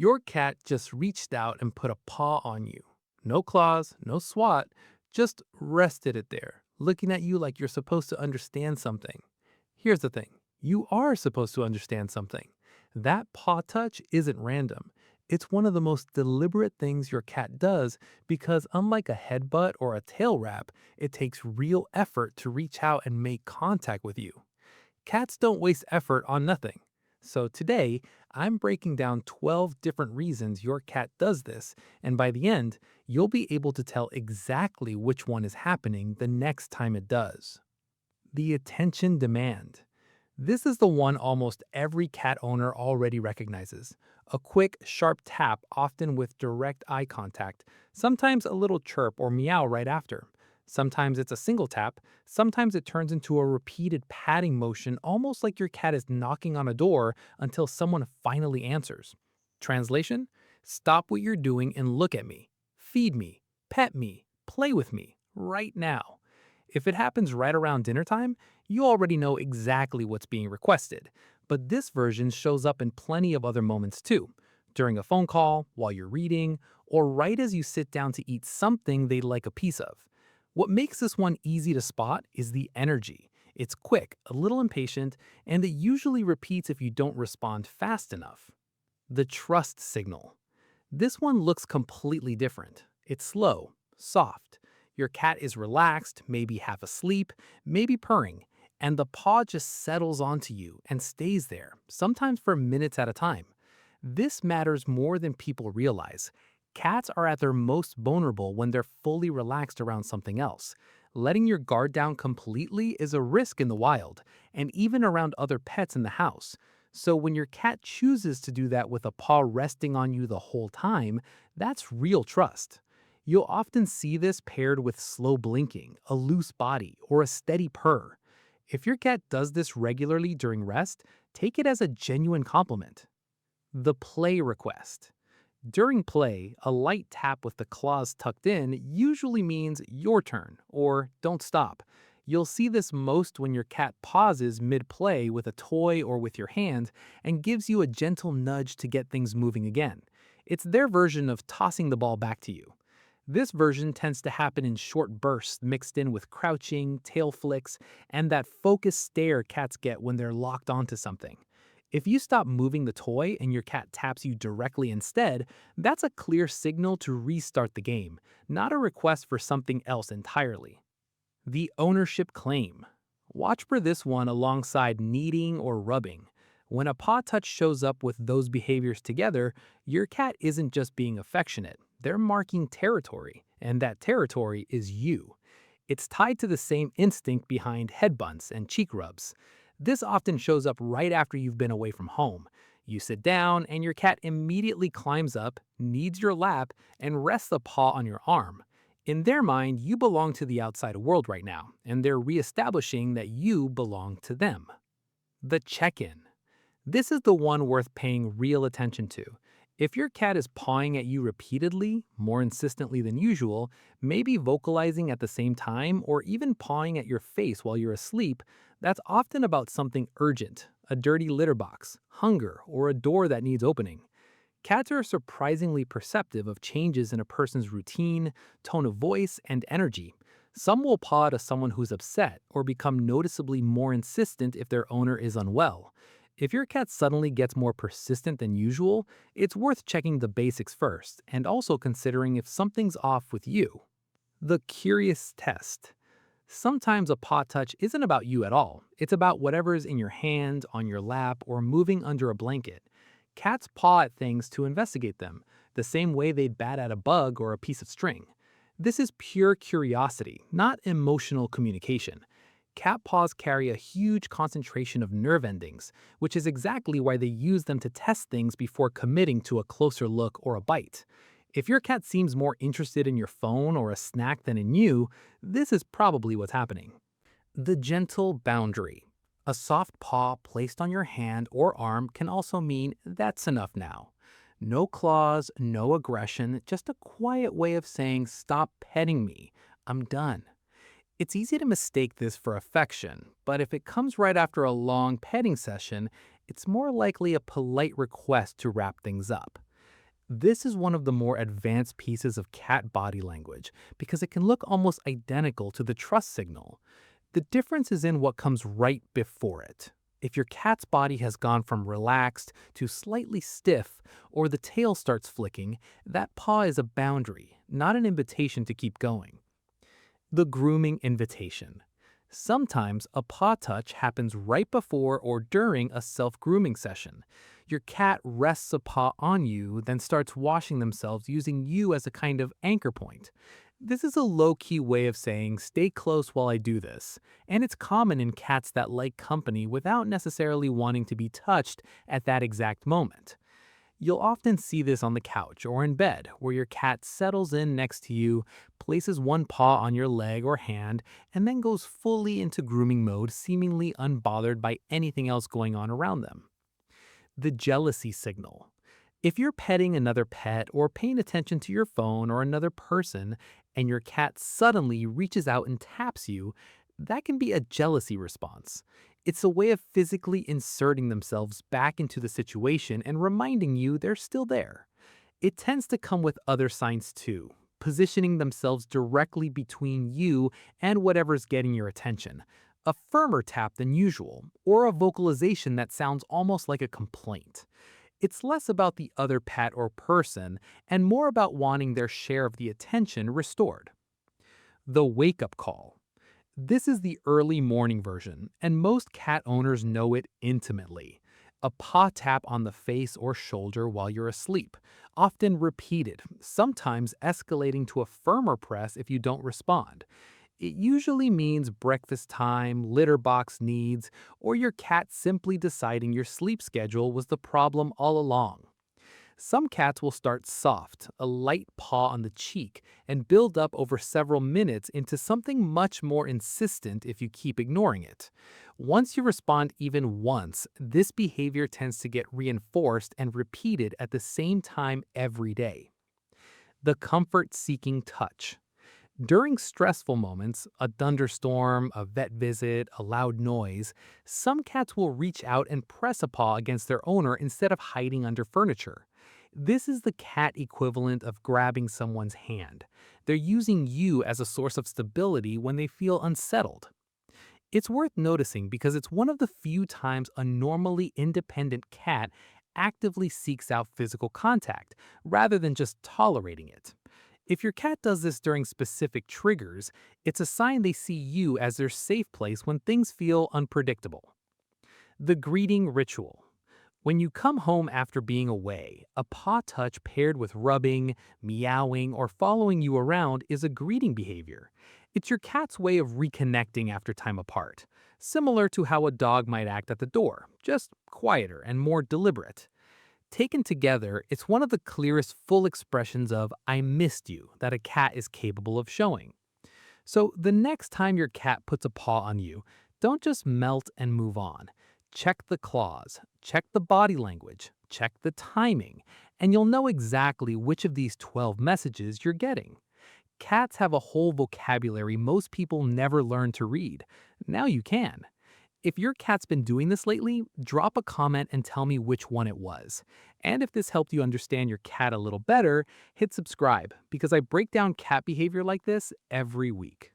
Your cat just reached out and put a paw on you. No claws, no swat, just rested it there, looking at you like you're supposed to understand something. Here's the thing, you are supposed to understand something. That paw touch isn't random. It's one of the most deliberate things your cat does because, unlike a headbutt or a tail wrap, it takes real effort to reach out and make contact with you. Cats don't waste effort on nothing. So today, I'm breaking down 12 different reasons your cat does this, and by the end, you'll be able to tell exactly which one is happening the next time it does. The attention demand. This is the one almost every cat owner already recognizes. A quick, sharp tap, often with direct eye contact, sometimes a little chirp or meow right after. Sometimes it's a single tap, sometimes it turns into a repeated patting motion, almost like your cat is knocking on a door until someone finally answers. Translation: stop what you're doing and look at me. Feed me, pet me, play with me, right now. If it happens right around dinner time, you already know exactly what's being requested. But this version shows up in plenty of other moments too. During a phone call, while you're reading, or right as you sit down to eat something they'd like a piece of. What makes this one easy to spot is the energy. It's quick, a little impatient, and it usually repeats if you don't respond fast enough. The trust signal. This one looks completely different. It's slow, soft. Your cat is relaxed, maybe half asleep, maybe purring, and the paw just settles onto you and stays there, sometimes for minutes at a time. This matters more than people realize. Cats are at their most vulnerable when they're fully relaxed around something else. Letting your guard down completely is a risk in the wild, and even around other pets in the house. So when your cat chooses to do that with a paw resting on you the whole time, that's real trust. You'll often see this paired with slow blinking, a loose body, or a steady purr. If your cat does this regularly during rest, take it as a genuine compliment. The play request. During play, a light tap with the claws tucked in usually means your turn or don't stop. You'll see this most when your cat pauses mid-play with a toy or with your hand and gives you a gentle nudge to get things moving again. It's their version of tossing the ball back to you. This version tends to happen in short bursts mixed in with crouching, tail flicks, and that focused stare cats get when they're locked onto something. If you stop moving the toy and your cat taps you directly instead, that's a clear signal to restart the game, not a request for something else entirely. The ownership claim. Watch for this one alongside kneading or rubbing. When a paw touch shows up with those behaviors together, your cat isn't just being affectionate, they're marking territory, and that territory is you. It's tied to the same instinct behind head bunts and cheek rubs. This often shows up right after you've been away from home. You sit down, and your cat immediately climbs up, kneads your lap, and rests a paw on your arm. In their mind, you belong to the outside world right now, and they're reestablishing that you belong to them. The check in. This is the one worth paying real attention to. If your cat is pawing at you repeatedly, more insistently than usual, maybe vocalizing at the same time, or even pawing at your face while you're asleep, that's often about something urgent, a dirty litter box, hunger, or a door that needs opening. Cats are surprisingly perceptive of changes in a person's routine, tone of voice, and energy. Some will paw to someone who's upset or become noticeably more insistent if their owner is unwell. If your cat suddenly gets more persistent than usual, it's worth checking the basics first and also considering if something's off with you. The curious test. Sometimes a paw touch isn't about you at all. It's about whatever's in your hand, on your lap, or moving under a blanket. Cats paw at things to investigate them, the same way they'd bat at a bug or a piece of string. This is pure curiosity, not emotional communication. Cat paws carry a huge concentration of nerve endings, which is exactly why they use them to test things before committing to a closer look or a bite. If your cat seems more interested in your phone or a snack than in you, this is probably what's happening. The gentle boundary. A soft paw placed on your hand or arm can also mean that's enough now. No claws, no aggression, just a quiet way of saying, stop petting me, I'm done. It's easy to mistake this for affection, but if it comes right after a long petting session, it's more likely a polite request to wrap things up. This is one of the more advanced pieces of cat body language because it can look almost identical to the trust signal. The difference is in what comes right before it. If your cat's body has gone from relaxed to slightly stiff, or the tail starts flicking, that paw is a boundary, not an invitation to keep going. The grooming invitation. Sometimes a paw touch happens right before or during a self grooming session. Your cat rests a paw on you, then starts washing themselves using you as a kind of anchor point. This is a low key way of saying, stay close while I do this, and it's common in cats that like company without necessarily wanting to be touched at that exact moment. You'll often see this on the couch or in bed, where your cat settles in next to you, places one paw on your leg or hand, and then goes fully into grooming mode, seemingly unbothered by anything else going on around them. The jealousy signal. If you're petting another pet or paying attention to your phone or another person, and your cat suddenly reaches out and taps you, that can be a jealousy response. It's a way of physically inserting themselves back into the situation and reminding you they're still there. It tends to come with other signs too, positioning themselves directly between you and whatever's getting your attention. A firmer tap than usual, or a vocalization that sounds almost like a complaint. It's less about the other pet or person and more about wanting their share of the attention restored. The wake up call. This is the early morning version, and most cat owners know it intimately. A paw tap on the face or shoulder while you're asleep, often repeated, sometimes escalating to a firmer press if you don't respond. It usually means breakfast time, litter box needs, or your cat simply deciding your sleep schedule was the problem all along. Some cats will start soft, a light paw on the cheek, and build up over several minutes into something much more insistent if you keep ignoring it. Once you respond even once, this behavior tends to get reinforced and repeated at the same time every day. The comfort seeking touch. During stressful moments, a thunderstorm, a vet visit, a loud noise, some cats will reach out and press a paw against their owner instead of hiding under furniture. This is the cat equivalent of grabbing someone's hand. They're using you as a source of stability when they feel unsettled. It's worth noticing because it's one of the few times a normally independent cat actively seeks out physical contact, rather than just tolerating it. If your cat does this during specific triggers, it's a sign they see you as their safe place when things feel unpredictable. The greeting ritual. When you come home after being away, a paw touch paired with rubbing, meowing, or following you around is a greeting behavior. It's your cat's way of reconnecting after time apart, similar to how a dog might act at the door, just quieter and more deliberate. Taken together, it's one of the clearest full expressions of I missed you that a cat is capable of showing. So the next time your cat puts a paw on you, don't just melt and move on. Check the claws, check the body language, check the timing, and you'll know exactly which of these 12 messages you're getting. Cats have a whole vocabulary most people never learn to read. Now you can. If your cat's been doing this lately, drop a comment and tell me which one it was. And if this helped you understand your cat a little better, hit subscribe because I break down cat behavior like this every week.